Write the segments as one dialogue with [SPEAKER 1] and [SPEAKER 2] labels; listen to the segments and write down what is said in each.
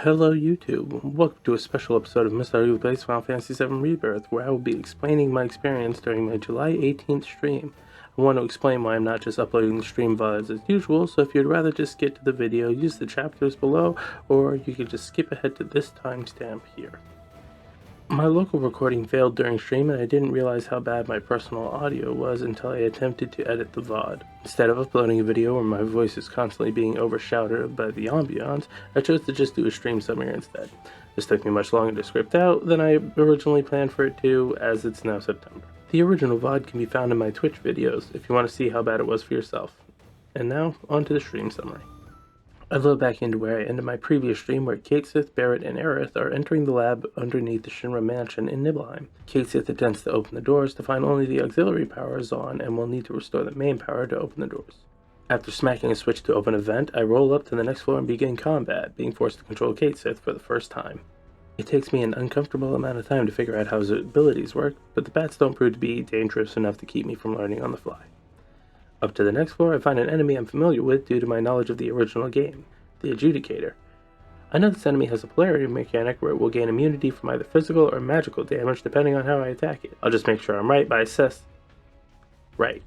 [SPEAKER 1] Hello YouTube, welcome to a special episode of Mr. Who Plays Final Fantasy VII Rebirth, where I will be explaining my experience during my July 18th stream. I want to explain why I'm not just uploading the stream VODs as usual, so if you'd rather just get to the video, use the chapters below, or you could just skip ahead to this timestamp here. My local recording failed during stream and I didn't realize how bad my personal audio was until I attempted to edit the VOD. Instead of uploading a video where my voice is constantly being overshadowed by the ambiance, I chose to just do a stream summary instead. This took me much longer to script out than I originally planned for it to, as it's now September. The original VOD can be found in my Twitch videos if you want to see how bad it was for yourself. And now, on to the stream summary. I load back into where I ended my previous stream where Cid, Barrett, and Aerith are entering the lab underneath the Shinra mansion in Nibelheim. Cid attempts to open the doors to find only the auxiliary power is on and will need to restore the main power to open the doors. After smacking a switch to open a vent, I roll up to the next floor and begin combat, being forced to control Cid for the first time. It takes me an uncomfortable amount of time to figure out how his abilities work, but the bats don't prove to be dangerous enough to keep me from learning on the fly. Up to the next floor, I find an enemy I'm familiar with due to my knowledge of the original game, the Adjudicator. I know this enemy has a polarity mechanic where it will gain immunity from either physical or magical damage depending on how I attack it. I'll just make sure I'm right by assess. Right,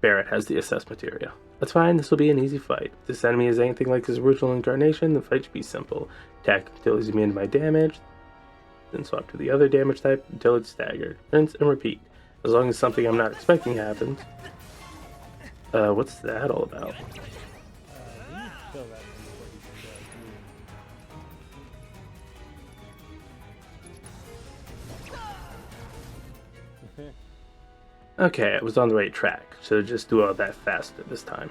[SPEAKER 1] Barrett has the assess material. That's fine, this will be an easy fight. If this enemy is anything like his original incarnation, the fight should be simple. Attack until he's immune to my damage, then swap to the other damage type until it's staggered. Rinse and repeat. As long as something I'm not expecting happens. What's that all about? Okay, I was on the right track, so just do all that faster this time.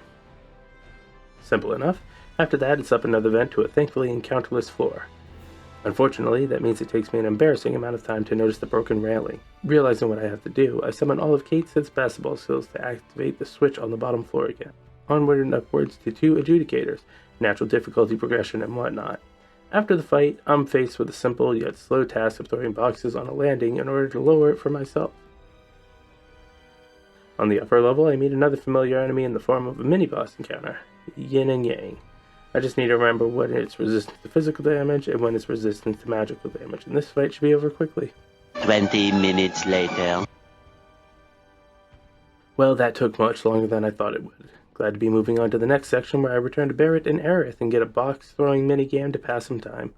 [SPEAKER 1] Simple enough. After that, it's up another vent to a thankfully encounterless floor. Unfortunately, that means it takes me an embarrassing amount of time to notice the broken railing. Realizing what I have to do, I summon all of Cid's basketball skills to activate the switch on the bottom floor again. Onward and upwards to 2 adjudicators, natural difficulty progression and whatnot. After the fight, I'm faced with a simple yet slow task of throwing boxes on a landing in order to lower it for myself. On the upper level, I meet another familiar enemy in the form of a mini-boss encounter, Yin and Yang. I just need to remember when it's resistant to physical damage and when it's resistant to magical damage, and this fight should be over quickly.
[SPEAKER 2] 20 minutes later.
[SPEAKER 1] Well, that took much longer than I thought it would. Glad to be moving on to the next section where I return to Barrett and Aerith and get a box-throwing minigame to pass some time.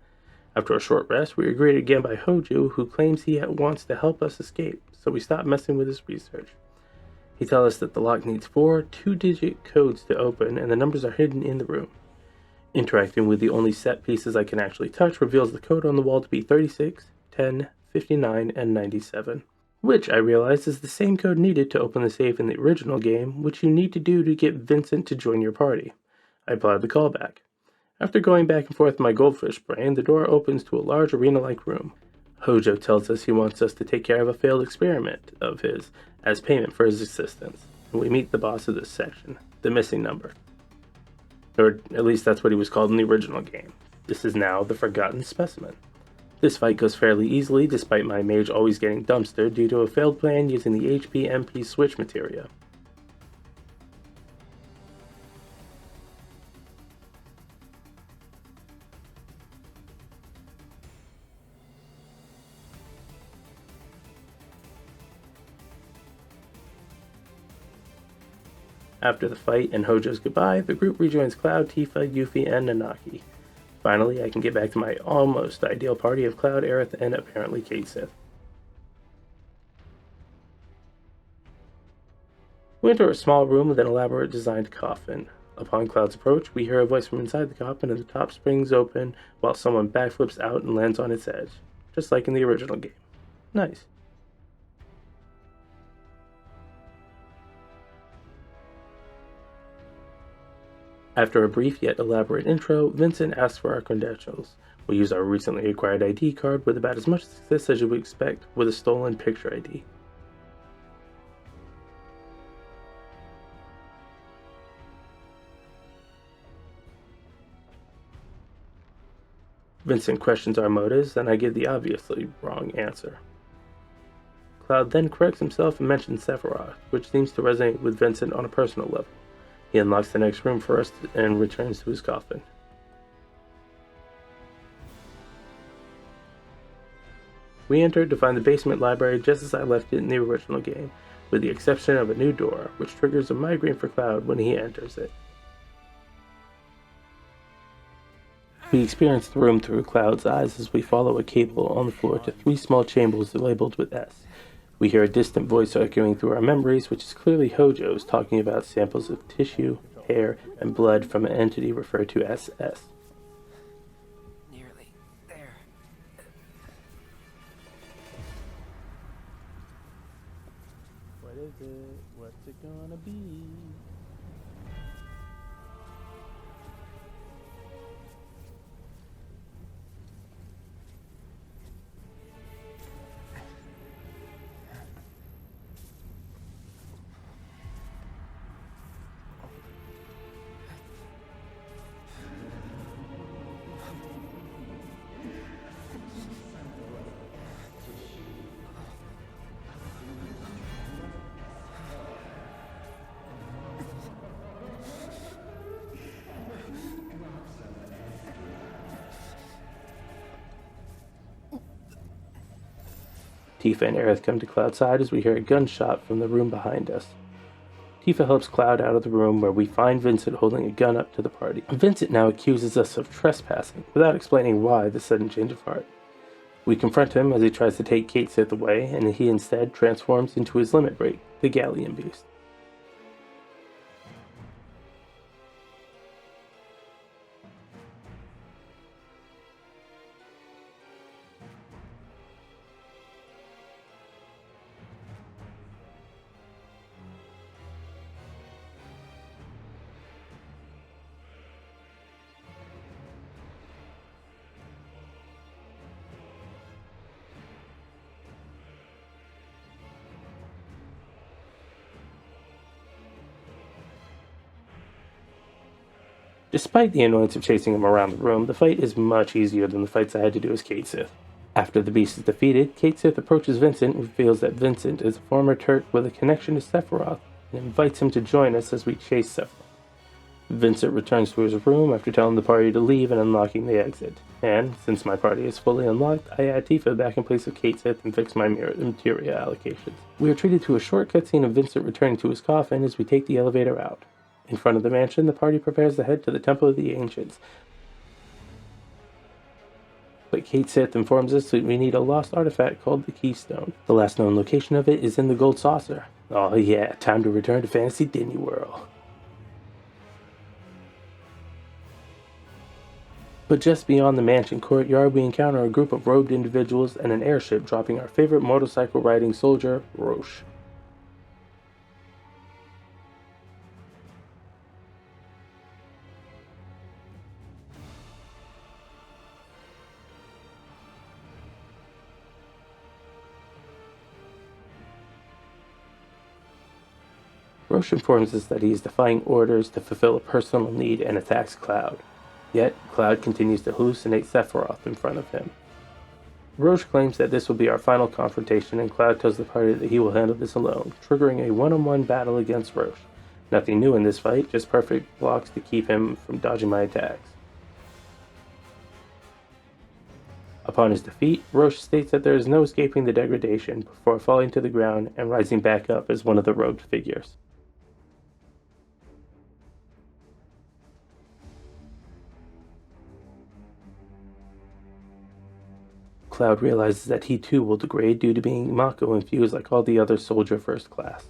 [SPEAKER 1] After a short rest, we are greeted again by Hojo, who claims he wants to help us escape, so we stop messing with his research. He tells us that the lock needs 4 2-digit codes to open, and the numbers are hidden in the room. Interacting with the only set pieces I can actually touch reveals the code on the wall to be 36, 10, 59, and 97, which I realize is the same code needed to open the safe in the original game, which you need to do to get Vincent to join your party. I apply the callback. After going back and forth in my goldfish brain, the door opens to a large arena-like room. Hojo tells us he wants us to take care of a failed experiment of his as payment for his assistance, and we meet the boss of this section, the missing number. Or at least that's what he was called in the original game. This is now the Forgotten Specimen. This fight goes fairly easily despite my mage always getting dumpstered due to a failed plan using the HP-MP switch materia. After the fight and Hojo's goodbye, the group rejoins Cloud, Tifa, Yuffie, and Nanaki. Finally, I can get back to my almost ideal party of Cloud, Aerith, and apparently Cid. We enter a small room with an elaborate designed coffin. Upon Cloud's approach, we hear a voice from inside the coffin and the top springs open while someone backflips out and lands on its edge, just like in the original game. Nice. After a brief yet elaborate intro, Vincent asks for our credentials. We use our recently acquired ID card with about as much success as you would expect with a stolen picture ID. Vincent questions our motives, and I give the obviously wrong answer. Cloud then corrects himself and mentions Sephiroth, which seems to resonate with Vincent on a personal level. He unlocks the next room for us and returns to his coffin. We entered to find the basement library just as I left it in the original game, with the exception of a new door, which triggers a migraine for Cloud when he enters it. We experience the room through Cloud's eyes as we follow a cable on the floor to 3 small chambers labeled with S. We hear a distant voice echoing through our memories, which is clearly Hojo's talking about samples of tissue, hair, and blood from an entity referred to as S.
[SPEAKER 3] Nearly there.
[SPEAKER 1] What is it? What's it gonna be? Tifa and Aerith come to Cloud's side as we hear a gunshot from the room behind us. Tifa helps Cloud out of the room where we find Vincent holding a gun up to the party. Vincent now accuses us of trespassing, without explaining why the sudden change of heart. We confront him as he tries to take Cait Sith away, and he instead transforms into his limit break, the Galleon Beast. Despite the annoyance of chasing him around the room, the fight is much easier than the fights I had to do as Cait Sith. After the beast is defeated, Cait Sith approaches Vincent and reveals that Vincent is a former Turk with a connection to Sephiroth and invites him to join us as we chase Sephiroth. Vincent returns to his room after telling the party to leave and unlocking the exit. And, since my party is fully unlocked, I add Tifa back in place of Cait Sith and fix my materia allocations. We are treated to a short cutscene of Vincent returning to his coffin as we take the elevator out. In front of the mansion, the party prepares to head to the Temple of the Ancients. But Cait Sith informs us that we need a lost artifact called the Keystone. The last known location of it is in the Gold Saucer. Oh yeah, time to return to Fantasy Disney World. But just beyond the mansion courtyard, we encounter a group of robed individuals and an airship dropping our favorite motorcycle riding soldier, Roche. Roche informs us that he is defying orders to fulfill a personal need and attacks Cloud. Yet, Cloud continues to hallucinate Sephiroth in front of him. Roche claims that this will be our final confrontation, and Cloud tells the party that he will handle this alone, triggering a one-on-one battle against Roche. Nothing new in this fight, just perfect blocks to keep him from dodging my attacks. Upon his defeat, Roche states that there is no escaping the degradation before falling to the ground and rising back up as one of the robed figures. Cloud realizes that he too will degrade due to being Mako infused like all the other Soldier First Class.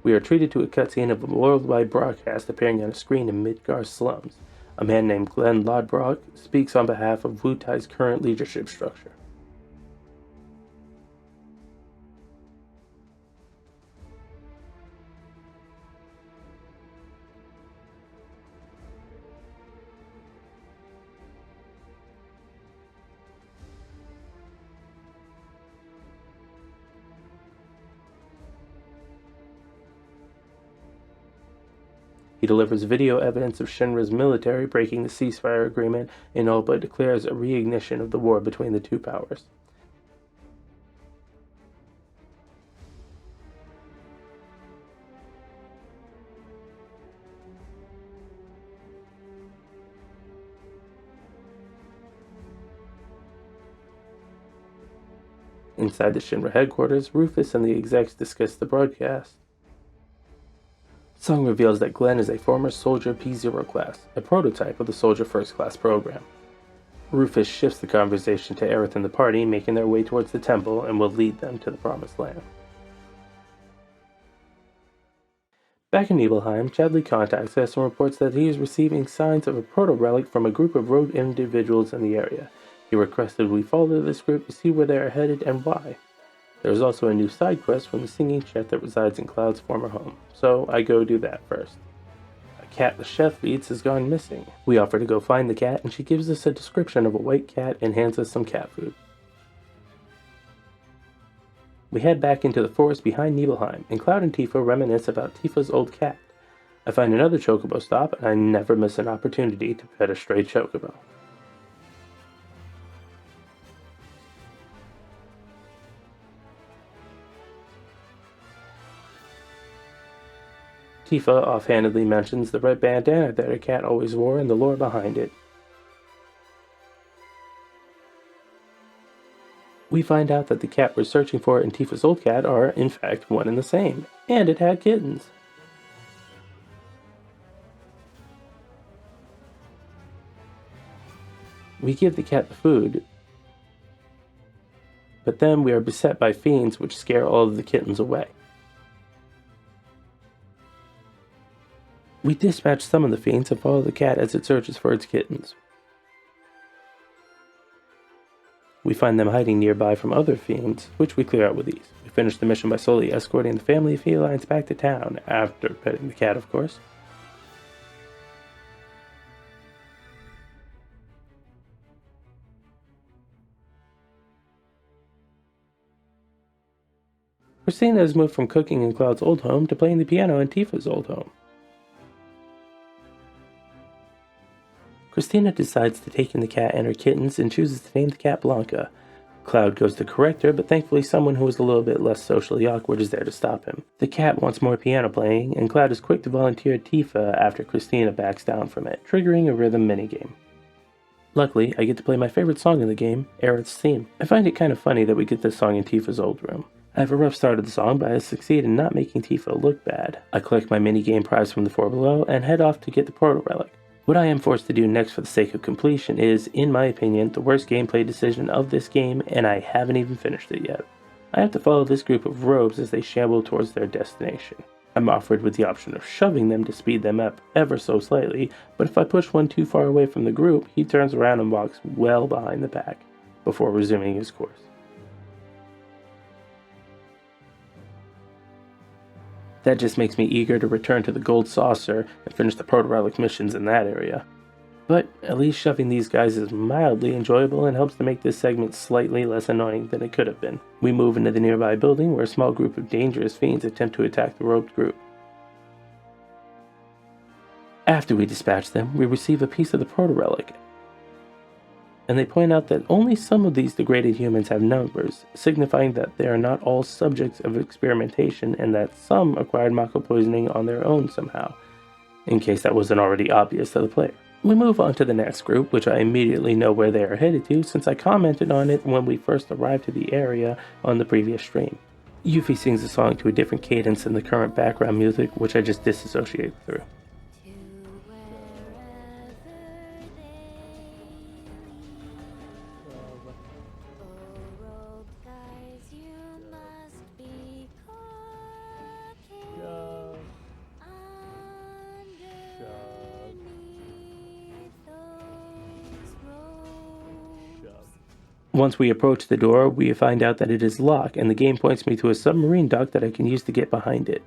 [SPEAKER 1] We are treated to a cutscene of a worldwide broadcast appearing on a screen in Midgar slums. A man named Glenn Lodbrok speaks on behalf of Wutai's current leadership structure. He delivers video evidence of Shinra's military breaking the ceasefire agreement and all but declares a reignition of the war between the two powers. Inside the Shinra headquarters, Rufus and the execs discuss the broadcast. Song reveals that Glenn is a former Soldier P0 class, a prototype of the Soldier First Class program. Rufus shifts the conversation to Aerith and the party, making their way towards the temple and will lead them to the Promised Land. Back in Nibelheim, Chadley contacts us and reports that he is receiving signs of a proto-relic from a group of rogue individuals in the area. He requested we follow this group to see where they are headed and why. There is also a new side quest from the singing chef that resides in Cloud's former home, so I go do that first. A cat the chef feeds has gone missing. We offer to go find the cat, and she gives us a description of a white cat and hands us some cat food. We head back into the forest behind Nibelheim, and Cloud and Tifa reminisce about Tifa's old cat. I find another chocobo stop, and I never miss an opportunity to pet a stray chocobo. Tifa offhandedly mentions the red bandana that her cat always wore and the lore behind it. We find out that the cat we're searching for and Tifa's old cat are, in fact, one and the same, and it had kittens. We give the cat the food, but then we are beset by fiends which scare all of the kittens away. We dispatch some of the fiends and follow the cat as it searches for its kittens. We find them hiding nearby from other fiends, which we clear out with ease. We finish the mission by slowly escorting the family of felines back to town, after petting the cat, of course. Christina has moved from cooking in Cloud's old home to playing the piano in Tifa's old home. Christina decides to take in the cat and her kittens and chooses to name the cat Blanca. Cloud goes to correct her, but thankfully someone who is a little bit less socially awkward is there to stop him. The cat wants more piano playing, and Cloud is quick to volunteer Tifa after Christina backs down from it, triggering a rhythm minigame. Luckily, I get to play my favorite song in the game, Aerith's theme. I find it kind of funny that we get this song in Tifa's old room. I have a rough start of the song, but I succeed in not making Tifa look bad. I collect my minigame prize from the floor below and head off to get the Protorelic. What I am forced to do next for the sake of completion is, in my opinion, the worst gameplay decision of this game, and I haven't even finished it yet. I have to follow this group of robes as they shamble towards their destination. I'm offered with the option of shoving them to speed them up ever so slightly, but if I push one too far away from the group, he turns around and walks well behind the pack, before resuming his course. That just makes me eager to return to the Gold Saucer and finish the Protorelic missions in that area. But at least shoving these guys is mildly enjoyable and helps to make this segment slightly less annoying than it could have been. We move into the nearby building where a small group of dangerous fiends attempt to attack the robed group. After we dispatch them, we receive a piece of the Protorelic, and they point out that only some of these degraded humans have numbers, signifying that they are not all subjects of experimentation and that some acquired Mako poisoning on their own somehow, in case that wasn't already obvious to the player. We move on to the next group, which I immediately know where they are headed to since I commented on it when we first arrived to the area on the previous stream. Yuffie sings a song to a different cadence than the current background music, which I just disassociate through. Once we approach the door, we find out that it is locked, and the game points me to a submarine dock that I can use to get behind it.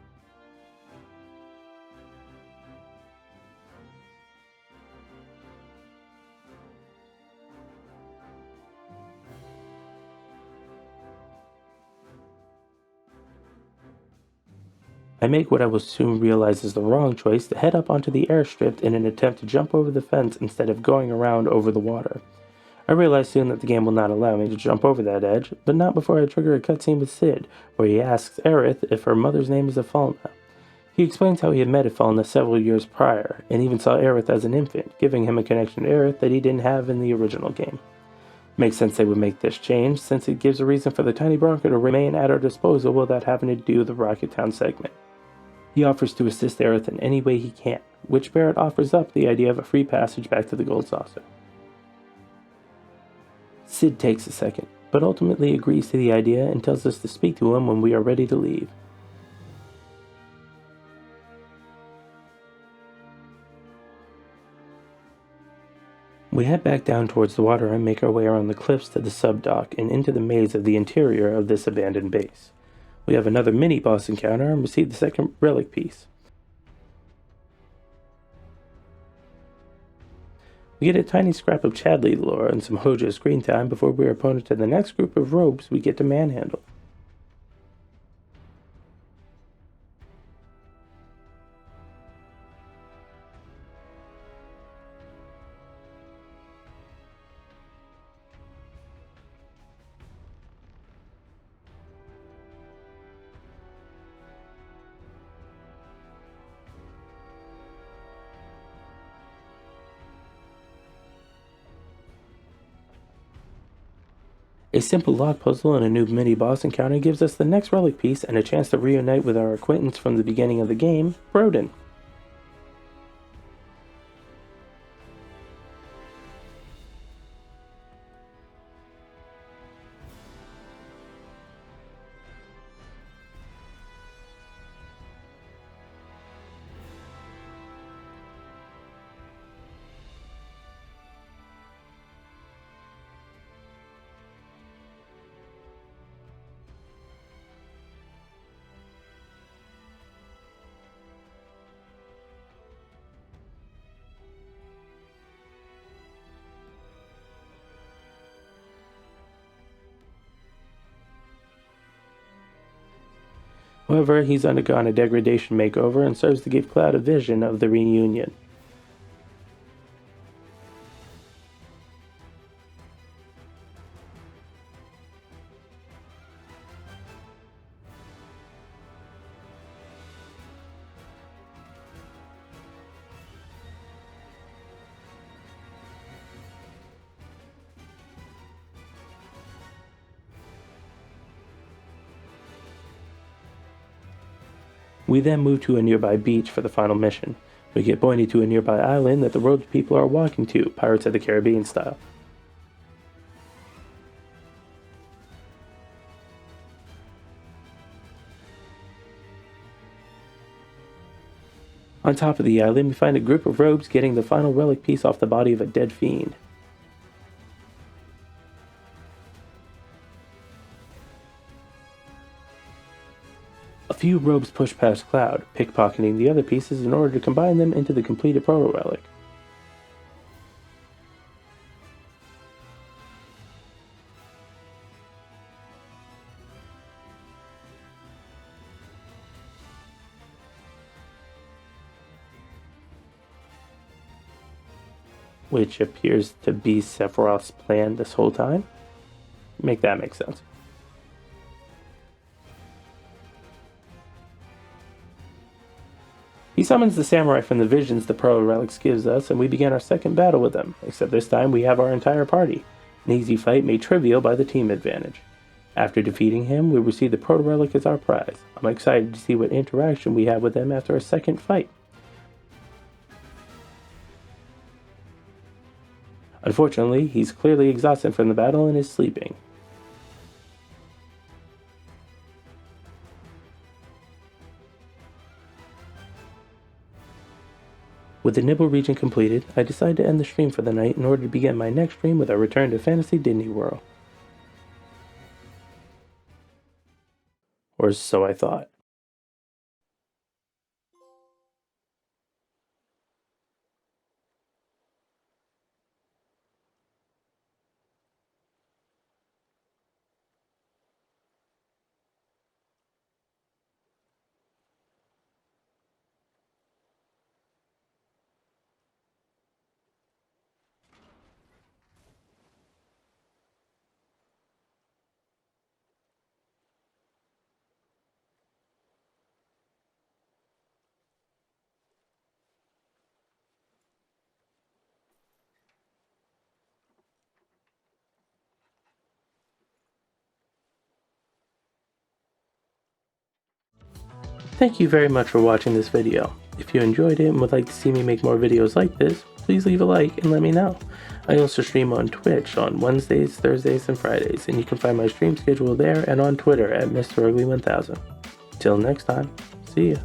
[SPEAKER 1] I make what I will soon realize is the wrong choice to head up onto the airstrip in an attempt to jump over the fence instead of going around over the water. I realize soon that the game will not allow me to jump over that edge, but not before I trigger a cutscene with Cid, where he asks Aerith if her mother's name is Afalna. He explains how he had met Afalna several years prior, and even saw Aerith as an infant, giving him a connection to Aerith that he didn't have in the original game. Makes sense they would make this change, since it gives a reason for the tiny Bronco to remain at our disposal without having to do the Rocket Town segment. He offers to assist Aerith in any way he can, which Barrett offers up the idea of a free passage back to the Gold Saucer. Cid takes a second, but ultimately agrees to the idea and tells us to speak to him when we are ready to leave. We head back down towards the water and make our way around the cliffs to the sub-dock and into the maze of the interior of this abandoned base. We have another mini-boss encounter and receive the second relic piece. We get a tiny scrap of Chadley lore and some Hojo screen time before we are opponent to the next group of robes we get to manhandle. A simple log puzzle and a new mini-boss encounter gives us the next relic piece and a chance to reunite with our acquaintance from the beginning of the game, Broden. However, he's undergone a degradation makeover and serves to give Cloud a vision of the reunion. We then move to a nearby beach for the final mission. We get pointed to a nearby island that the road people are walking to, Pirates of the Caribbean style. On top of the island, we find a group of robes getting the final relic piece off the body of a dead fiend. A few robes push past Cloud, pickpocketing the other pieces in order to combine them into the completed Protorelic. Which appears to be Sephiroth's plan this whole time. Make that make sense. He summons the samurai from the visions the Protorelics gives us, and we begin our second battle with them, except this time we have our entire party. An easy fight made trivial by the team advantage. After defeating him, we receive the Protorelic as our prize. I'm excited to see what interaction we have with him after our second fight. Unfortunately, he's clearly exhausted from the battle and is sleeping. With the Nibble region completed, I decided to end the stream for the night in order to begin my next stream with our return to Fantasy Disney World. Or so I thought. Thank you very much for watching this video. If you enjoyed it and would like to see me make more videos like this, please leave a like and let me know. I also stream on Twitch on Wednesdays, Thursdays, and Fridays, and you can find my stream schedule there and on Twitter at MrUgly1000. Till next time, see ya.